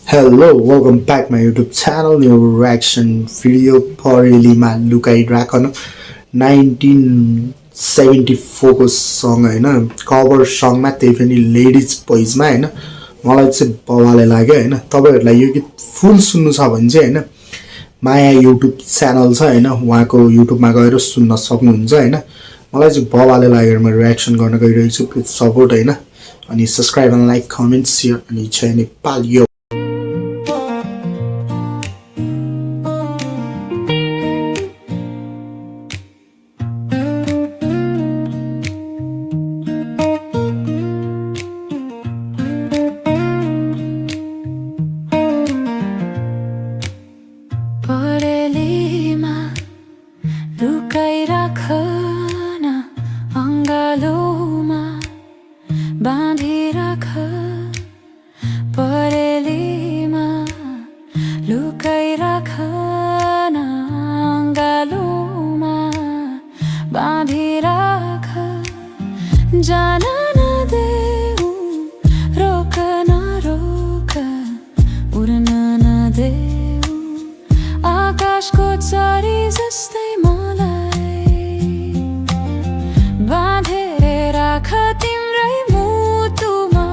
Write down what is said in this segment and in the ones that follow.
Hello, welcome back my YouTube channel. New reaction video परेलीमा लुकाइराखन 1974 को song हैन cover सङमा त्यही पनि लेडिज भोइसमा हैन मलाई चाहिँ बवाले लाग्यो हैन तपाईहरुलाई यो गीत फुल सुन्नु छ भने चाहिँ हैन माया YouTube च्यानल छ हैन उहाँको YouTube मा गएर सुन्न सक्नुहुन्छ हैन मलाई चाहिँ बवाले लागेर म रियाक्सन गर्न गइरहेको छु प्लिज सपोर्ट हैन अनि subscribe and like comment share अनि चाहिँ नेपाल यो परेलीमा लुकाइराखन अङ्गालोमा बाँधिराख परेलीमा लुकाइराखन अङ्गालोमा बाँधिराख जान नदेऊ रोक नरोक उड्न नदेऊ आकाशको चरी जस्तै मलाई बाँधेर राख तिम्रै मुटुमा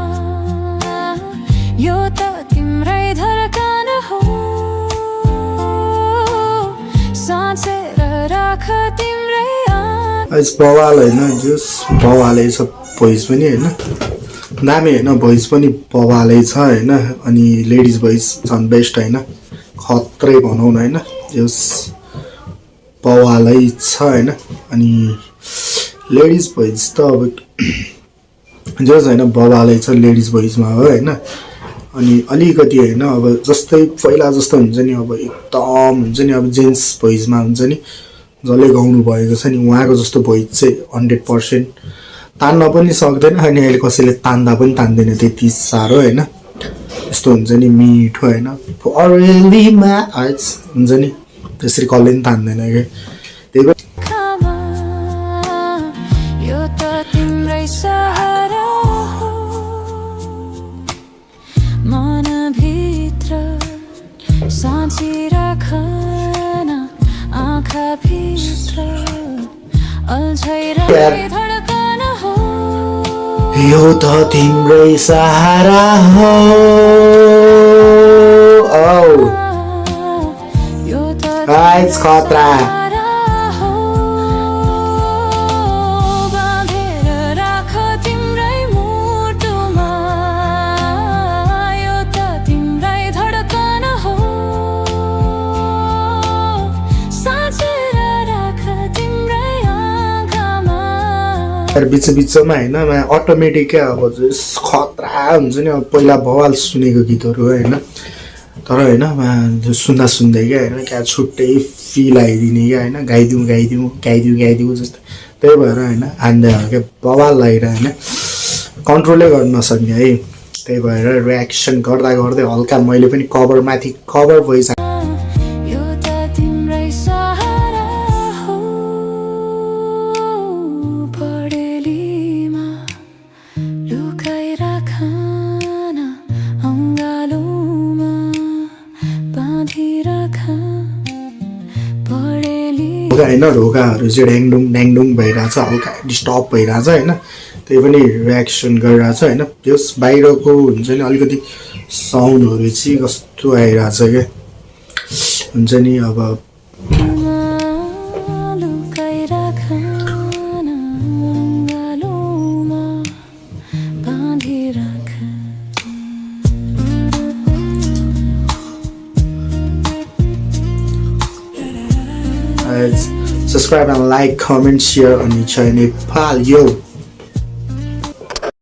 यो त तिम्रै धड्कन हो साँचेर राख तिम्रै आज बवाल हैन जस बवालै छ भोइस पनि हैन दामी हैन भोइस पनि बवालै छ हैन अनि लेडिज भोइस झन् बेस्ट हैन खत्रै भनौँ न हैन जस बवालै छ हैन अनि लेडिज भोइस त अब जस हैन बवालै छ लेडिज भोइसमा हो हैन अनि अलिकति हैन अब जस्तै पहिला जस्तो हुन्छ नि अब एकदम हुन्छ नि अब जेन्ट्स भोइसमा हुन्छ नि जसले गाउनु भएको छ नि उहाँको जस्तो भोइस चाहिँ 100% तान्न पनि सक्दैन अनि अहिले कसैले तान्दा पनि तान्दैन त्यति साह्रो हैन यस्तो हुन्छ नि मिठो हैन परेलीमा आज हुन्छ नि त्यसरी कसले पनि तान्दैन के त्यही भएर यो त तिम्रै सहारा हो मनभित्र साँचिराखन आँखाभित्र अल्झाइरहे धड्कन हो यो त तिम्रै सहारा हो यो त आज खतरा बाँधेर राख तिम्रै मुटुमा यो त तिम्रै धड्कन हो साँचेर राख तिम्रै आँखामा बिच बिचमा हैन अटोमेटिकै अब खतरा हुन्छ नि अब पहिला बवाल सुनेको गीतहरु हैन तर हैन सुन्दा सुन्दै क्या हैन क्या छुट्टै फिल आइदिने क्या हैन गाइदिउँ जस्तो त्यही भएर हैन आन्दा के बवाल लागेर हैन कन्ट्रोलै गर्न नसक्ने है त्यही भएर रियाक्सन गर्दा गर्दै हल्का मैले पनि कभर भोइस यो त तिम्रै सहारा हो परेलीमा लुकाइराखन अङ्गालोमा बाँधिराख परेली हैन ढोकाहरू चाहिँ ड्याङडुङ भइरहेछ हल्का डिस्टर्ब भइरहेछ हैन त्यही पनि रियाक्सन गरिरहेछ हैन जस बाहिरको हुन्छ नि अलिकति साउन्डहरू चाहिँ कस्तो आइरहेछ क्या हुन्छ नि अब लुकाइराखन अङ्गालोमा बाँधिराख subscribe and like comment share अनि चाहिँ नेपाल यो